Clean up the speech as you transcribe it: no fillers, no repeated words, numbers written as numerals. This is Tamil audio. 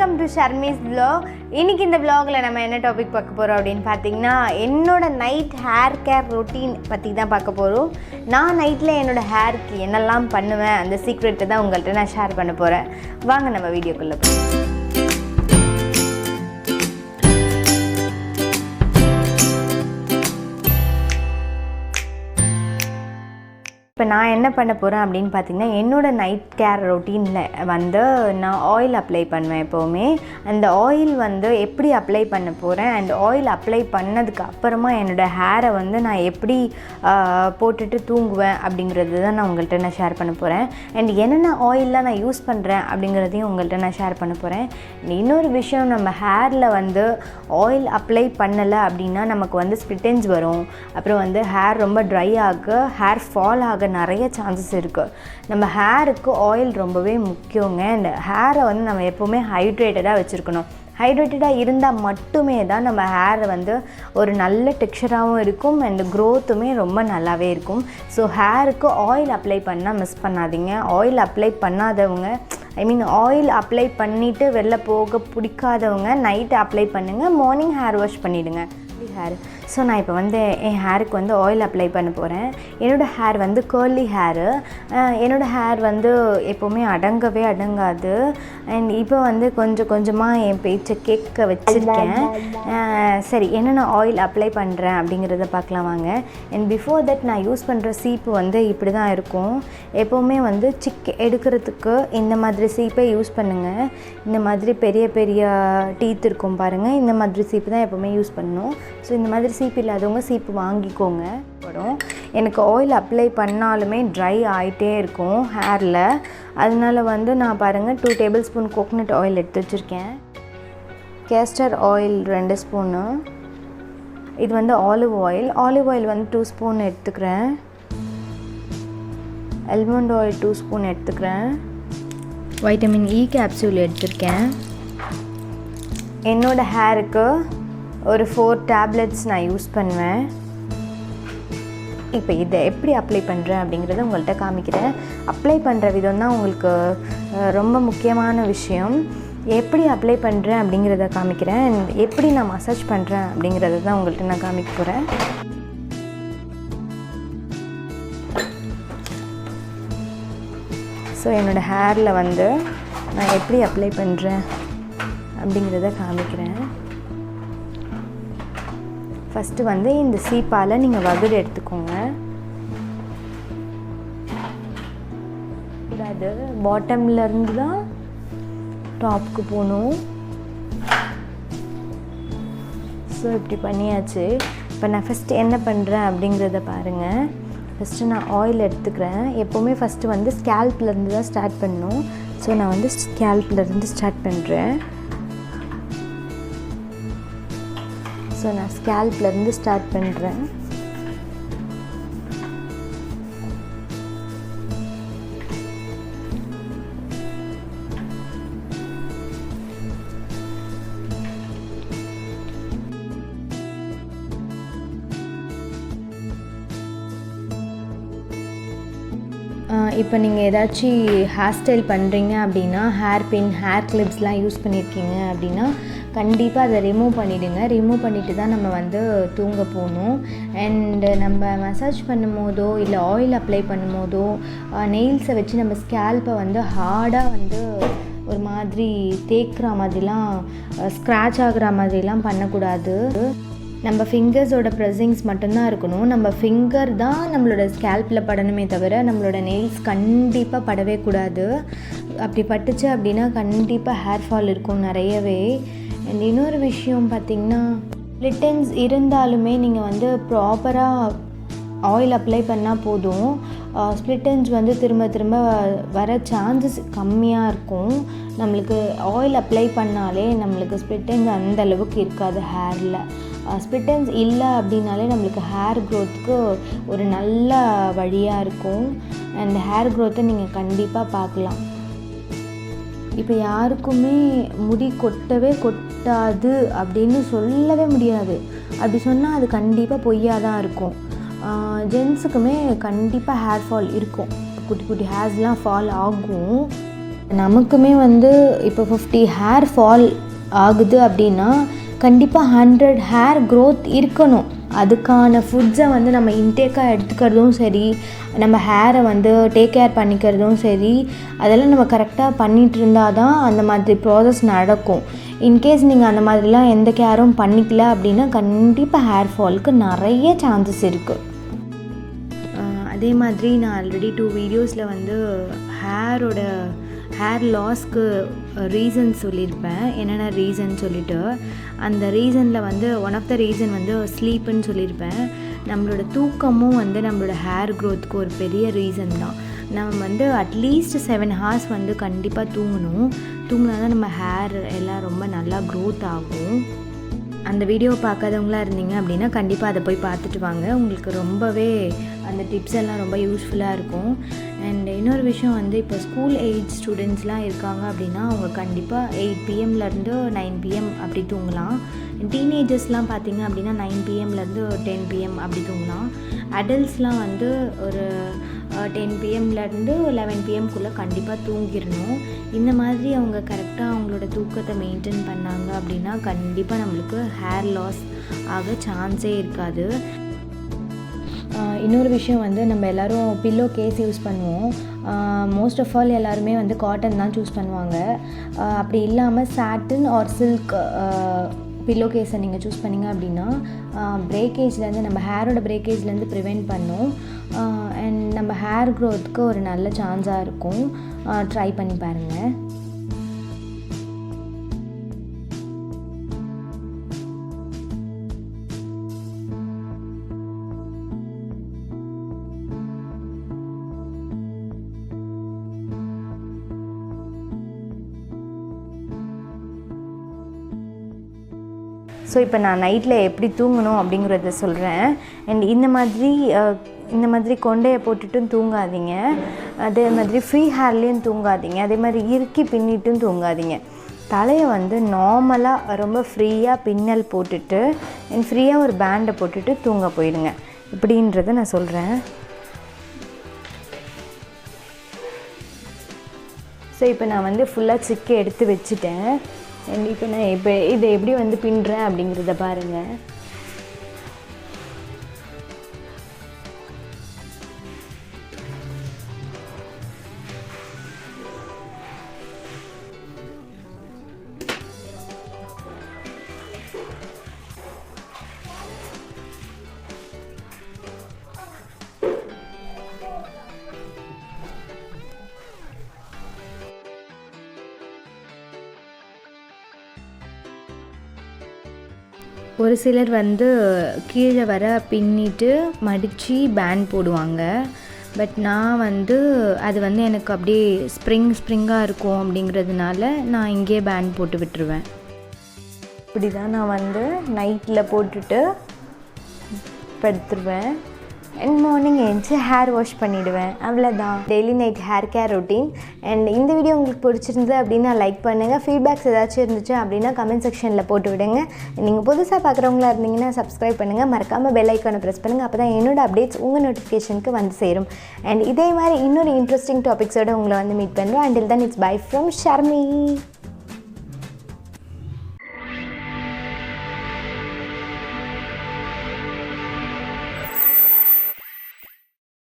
Welcome to Sharmi's vlog. இன்னைக்கு இந்த vlogல நம்ம என்ன டாபிக் பார்க்க போறோம் அப்படினு பாத்தீங்கன்னா என்னோட நைட் ஹேர் கேர் ரொட்டீன் பத்தி தான் பார்க்க போறோம். நான் நைட்ல என்னோட ஹேருக்கு என்னெல்லாம் பண்ணுவேன் அந்த சீக்ரெட்டை தான் உங்கள்கிட்ட நான் ஷேர் பண்ண போறேன். வாங்க நம்ம வீடியோக்குள்ள போலாம். இப்போ நான் என்ன பண்ண போகிறேன் அப்படின்னு பார்த்தீங்கன்னா என்னோடய நைட் கேர் ரொட்டீனில் வந்து நான் ஆயில் அப்ளை பண்ணுவேன் எப்போவுமே. அந்த ஆயில் வந்து எப்படி அப்ளை பண்ண போகிறேன் அண்ட் ஆயில் அப்ளை பண்ணதுக்கு அப்புறமா என்னோடய ஹேரை வந்து நான் எப்படி போட்டுட்டு தூங்குவேன் அப்படிங்கிறது தான் நான் உங்கள்கிட்ட ஷேர் பண்ண போகிறேன். அண்ட் என்னென்ன ஆயிலெலாம் நான் யூஸ் பண்ணுறேன் அப்படிங்கிறதையும் உங்கள்கிட்ட நான் ஷேர் பண்ண போகிறேன். இன்னொரு விஷயம், நம்ம ஹேரில் வந்து ஆயில் அப்ளை பண்ணலை அப்படின்னா நமக்கு வந்து ஸ்ப்ளிட்டன்ஸ் வரும். அப்புறம் வந்து ஹேர் ரொம்ப ட்ரை ஆக ஹேர் ஃபால் ஆக நிறைய சான்சஸ் இருக்குது. நம்ம ஹேருக்கு ஆயில் ரொம்பவே முக்கியங்க. அண்ட் ஹேரை வந்து நம்ம எப்போவுமே ஹைட்ரேட்டடாக வச்சுருக்கணும். ஹைட்ரேட்டடாக இருந்தால் மட்டுமே தான் நம்ம ஹேர் வந்து ஒரு நல்ல டெக்ஸ்சராகவும் இருக்கும் அண்ட் க்ரோத்துமே ரொம்ப நல்லாவே இருக்கும். ஸோ ஹேருக்கு ஆயில் அப்ளை பண்ணால் மிஸ் பண்ணாதீங்க. ஆயில் அப்ளை பண்ணாதவங்க ஆயில் அப்ளை பண்ணிவிட்டு வெளில போக பிடிக்காதவங்க நைட்டு அப்ளை பண்ணுங்கள், மார்னிங் ஹேர் வாஷ் பண்ணிவிடுங்க ஹேர். ஸோ நான் இப்போ வந்து என் ஹேருக்கு வந்து ஆயில் அப்ளை பண்ண போகிறேன். என்னோடய ஹேர் வந்து கேர்லி ஹேரு. என்னோடய ஹேர் வந்து எப்போவுமே அடங்காது. அண்ட் இப்போ வந்து கொஞ்சம் கொஞ்சமாக என் பேச்சை கேட்க வச்சுருக்கேன். சரி, என்னென்ன ஆயில் அப்ளை பண்ணுறேன் அப்படிங்கிறத பார்க்கலாம் வாங்க. அண்ட் பிஃபோர் தட் நான் யூஸ் பண்ணுற சீப்பு வந்து இப்படி தான் இருக்கும். எப்போவுமே வந்து எடுக்கிறதுக்கு இந்த மாதிரி சீப்பை யூஸ் பண்ணுங்கள். இந்த மாதிரி பெரிய பெரிய டீத் இருக்கும் பாருங்கள், இந்த மாதிரி சீப்பு தான் எப்போவுமே யூஸ் பண்ணணும். ஸோ இந்த மாதிரி சீப்பு இல்லாதவங்க சீப்பு வாங்கிக்கோங்க. எனக்கு ஆயில் அப்ளை பண்ணாலுமே ட்ரை ஆகிட்டே இருக்கும் ஹேரில். அதனால வந்து நான் பாருங்கள் 2 டேபிள் ஸ்பூன் கோகனட் ஆயில் எடுத்து வச்சுருக்கேன். Castor oil 2 spoon. இது வந்து ஆலிவ் ஆயில் வந்து 2 ஸ்பூன் எடுத்துக்கிறேன். ஆல்மண்ட் ஆயில் 2 ஸ்பூன் எடுத்துக்கிறேன். வைட்டமின் இ கேப்சூல் எடுத்துருக்கேன். என்னோடய ஹேருக்கு ஒரு 4 டேப்லெட்ஸ் நான் யூஸ் பண்ணுவேன். இப்போ இதை எப்படி அப்ளை பண்ணுறேன் அப்படிங்கிறத உங்கள்கிட்ட காமிக்கிறேன். அப்ளை பண்ணுற விதம் தான் உங்களுக்கு ரொம்ப முக்கியமான விஷயம். எப்படி அப்ளை பண்ணுறேன் அப்படிங்கிறத காமிக்கிறேன். எப்படி நான் மசாஜ் பண்ணுறேன் அப்படிங்கிறத தான் உங்கள்கிட்ட நான் காமிக்க போகிறேன். ஸோ என்னோடய ஹேரில் வந்து நான் எப்படி அப்ளை பண்ணுறேன் அப்படிங்கிறத காமிக்கிறேன். ஃபஸ்ட்டு வந்து இந்த சீப்பால் நீங்கள் வகுடு எடுத்துக்கோங்க. கூடாது, பாட்டம்லேருந்து தான் டாப்புக்கு போகணும். ஸோ இப்படி பண்ணியாச்சு. இப்போ நான் ஃபஸ்ட்டு என்ன பண்ணுறேன் அப்படிங்கிறத பாருங்கள். ஃபஸ்ட்டு நான் ஆயில் எடுத்துக்கிறேன். எப்போவுமே ஃபஸ்ட்டு வந்து ஸ்கேல்ப்லேருந்து தான் ஸ்டார்ட் பண்ணணும். ஸோ நான் வந்து ஸ்கேல்ப்லேருந்து ஸ்டார்ட் பண்ணுறேன். ஸோ நான் ஸ்கேல்ப்லேருந்து ஸ்டார்ட் பண்ணுறேன். இப்போ நீங்கள் ஏதாச்சும் ஹேர் ஸ்டைல் பண்ணுறீங்க அப்படின்னா ஹேர் பின், ஹேர் கிளிப்ஸ்லாம் யூஸ் பண்ணியிருக்கீங்க அப்படின்னா கண்டிப்பாக அதை ரிமூவ் பண்ணிவிடுங்க. ரிமூவ் பண்ணிவிட்டு தான் நம்ம வந்து தூங்க போகணும். அண்டு நம்ம மசாஜ் பண்ணும் போதோ இல்லை ஆயில் அப்ளை பண்ணும் போதோ நெயில்ஸை வச்சு நம்ம ஸ்கேல்ப்பை வந்து ஹார்டாக வந்து ஒரு மாதிரி தேய்க்கிற மாதிரிலாம், ஸ்க்ராட்ச் ஆகிற மாதிரிலாம் பண்ணக்கூடாது. நம்ம ஃபிங்கர்ஸோட ப்ரெஸ்ஸிங்ஸ் மட்டும்தான் இருக்கணும். நம்ம ஃபிங்கர் தான் நம்மளோட ஸ்கேல்ப்பில் படணுமே தவிர நம்மளோட நெயில்ஸ் கண்டிப்பாக படவே கூடாது. அப்படி பட்டுச்சு அப்படின்னா கண்டிப்பாக ஹேர் ஃபால் இருக்கும் நிறையவே. அண்ட் இன்னொரு விஷயம் பார்த்திங்கன்னா, ஸ்ப்ளிட்டன்ஸ் இருந்தாலுமே நீங்கள் வந்து ப்ராப்பராக ஆயில் அப்ளை பண்ணால் போதும். ஸ்ப்ளிட்டன்ஸ் வந்து திரும்ப திரும்ப வர சான்சஸ் கம்மியாக இருக்கும். நம்மளுக்கு ஆயில் அப்ளை பண்ணாலே நம்மளுக்கு ஸ்ப்ளிட்டன்ஸ் அந்த அளவுக்கு இருக்காது ஹேரில். ஸ்ப்ளிட்டன்ஸ் இல்லை அப்படின்னாலே நம்மளுக்கு ஹேர் க்ரோத்துக்கு ஒரு நல்ல வழியாக இருக்கும். அண்ட் ஹேர் க்ரோத்தை நீங்கள் கண்டிப்பாக பார்க்கலாம். இப்போ யாருக்குமே முடி கொட்டாது அப்படின்னு சொல்லவே முடியாது. அப்படி சொன்னால் அது கண்டிப்பாக பொய்யாக தான் இருக்கும். ஜென்ஸுக்குமே கண்டிப்பாக ஹேர் ஃபால் இருக்கும். குட்டி குட்டி ஹேர்ஸ்லாம் ஃபால் ஆகும். நமக்குமே வந்து இப்போ 50 ஹேர் ஃபால் ஆகுது அப்படின்னா கண்டிப்பாக 100 ஹேர் க்ரோத் இருக்கணும். அதுக்கான ஃபுட்ஸை வந்து நம்ம இன்டேக்காக எடுத்துக்கிறதும் சரி, நம்ம ஹேரை வந்து டேக் கேர் பண்ணிக்கிறதும் சரி, அதெல்லாம் நம்ம கரெக்டாக பண்ணிகிட்டு இருந்தால் தான் அந்த மாதிரி ப்ராசஸ் நடக்கும். இன்கேஸ் நீங்கள் அந்த மாதிரிலாம் எந்த கேரும் பண்ணிக்கல அப்படின்னா கண்டிப்பாக ஹேர் ஃபாலுக்கு நிறைய சான்சஸ் இருக்குது. அதே மாதிரி நான் ஆல்ரெடி 2 வீடியோஸில் வந்து ஹேர் லாஸ்க்கு ரீசன் சொல்லியிருப்பேன், என்னென்ன ரீசன் சொல்லிவிட்டு. அந்த ரீசனில் வந்து ஒன் ஆஃப் த ரீசன் வந்து ஸ்லீப்புன்னு சொல்லியிருப்பேன். நம்மளோட தூக்கமும் வந்து நம்மளோட ஹேர் க்ரோத்துக்கு ஒரு பெரிய ரீசன் தான். நம்ம வந்து அட்லீஸ்ட் 7 ஹார்ஸ் வந்து கண்டிப்பாக தூங்கினா தான் நம்ம ஹேர் எல்லாம் ரொம்ப நல்லா க்ரோத் ஆகும். அந்த வீடியோவை பார்க்காதவங்களாக இருந்தீங்க அப்படின்னா கண்டிப்பாக அதை போய் பார்த்துட்டு வாங்க. உங்களுக்கு ரொம்பவே அந்த டிப்ஸ் எல்லாம் ரொம்ப யூஸ்ஃபுல்லாக இருக்கும். அண்ட் இன்னொரு விஷயம் வந்து இப்போ ஸ்கூல் ஏஜ் ஸ்டூடெண்ட்ஸ்லாம் இருக்காங்க அப்படின்னா அவங்க கண்டிப்பாக 8 PM-லேருந்து 9 PM அப்படி தூங்கலாம். டீனேஜர்ஸ்லாம் பார்த்திங்க அப்படின்னா 9 PM-லேருந்து 10 PM அப்படி தூங்கலாம். அடல்ட்ஸ்லாம் வந்து ஒரு 10 PM-லேருந்து 11 PM-குள்ளே கண்டிப்பாக தூங்கிடணும். இந்த மாதிரி அவங்க கரெக்டாக அவங்களோட தூக்கத்தை மெயின்டைன் பண்ணாங்க அப்படின்னா கண்டிப்பாக நம்மளுக்கு ஹேர் லாஸ் ஆக சான்ஸே இருக்காது. இன்னொரு விஷயம் வந்து நம்ம எல்லோரும் பில்லோ கேஸ் யூஸ் பண்ணுவோம். மோஸ்ட் ஆஃப் ஆல் எல்லாருமே வந்து காட்டன் தான் சூஸ் பண்ணுவாங்க. அப்படி இல்லாமல் சாட்டின் ஆர் சில்க் பில்லோ கேஸை நீங்கள் சூஸ் பண்ணிங்க அப்படின்னா பிரேக்கேஜ்லேருந்து நம்ம ஹேரோட பிரேக்கேஜ்லேருந்து ப்ரிவெண்ட் பண்ணும். அண்ட் நம்ம ஹேர் க்ரோத்துக்கு ஒரு நல்ல சான்ஸாக இருக்கும். ட்ரை பண்ணி பாருங்கள். ஸோ இப்போ நான் நைட்டில் எப்படி தூங்கணும் அப்படிங்கிறத சொல்கிறேன். அண்ட் இந்த மாதிரி கொண்டையை போட்டுட்டும் தூங்காதீங்க. அதே மாதிரி ஃப்ரீ ஹேர்லேயும் தூங்காதீங்க. அதே மாதிரி இறுக்கி பின்னிட்டும் தூங்காதீங்க. தலையை வந்து நார்மலாக ரொம்ப ஃப்ரீயாக பின்னல் போட்டுட்டு அண்ட் ஃப்ரீயாக ஒரு பேண்டை போட்டுட்டு தூங்க போயிடுங்க. இப்படின்றத நான் சொல்கிறேன். ஸோ இப்போ நான் வந்து ஃபுல்லாக சிக்கை எடுத்து வச்சுட்டேன். அண்ட் இப்போ நான் இதை எப்படி வந்து பின்னுறேன் அப்படிங்கிறத பாருங்கள். ஒரு சிலர் வந்து கீழே வர பின்னிட்டு மடித்து பேண்ட் போடுவாங்க. பட் நான் வந்து அது வந்து எனக்கு அப்படியே ஸ்ப்ரிங்காக இருக்கும் அப்படிங்கிறதுனால நான் இங்கேயே பேண்ட் போட்டு விட்டுருவேன். இப்படி தான் நான் வந்து நைட்டில் போட்டுட்டு படுத்துருவேன். அண்ட் மார்னிங் எழுந்துச்சு ஹேர் வாஷ் பண்ணிவிடுவேன். அவ்வளோதான் daily night hair care routine. And இந்த வீடியோ உங்களுக்கு பிடிச்சிருந்தது அப்படின்னா லைக் பண்ணுங்கள். ஃபீட்பேக்ஸ் ஏதாச்சும் இருந்துச்சு அப்படின்னா கமெண்ட் செக்ஷனில் போட்டு விடுங்க. நீங்கள் புதுசாக பார்க்குறவங்களா இருந்தீங்கன்னா சப்ஸ்கிரைப் பண்ணுங்கள். மறக்காமல் பெல் ஐக்கானை ப்ரெஸ் பண்ணுங்கள். அப்போ தான் என்னோட அப்டேட்ஸ் உங்கள் நோட்டிஃபிகேஷனுக்கு வந்து சேரும். அண்ட் இதே மாதிரி இன்னொரு இன்ட்ரெஸ்டிங் டாபிக்ஸோடு உங்களை வந்து மீட் பண்ணுறோம். Until then it's by from Sharmi.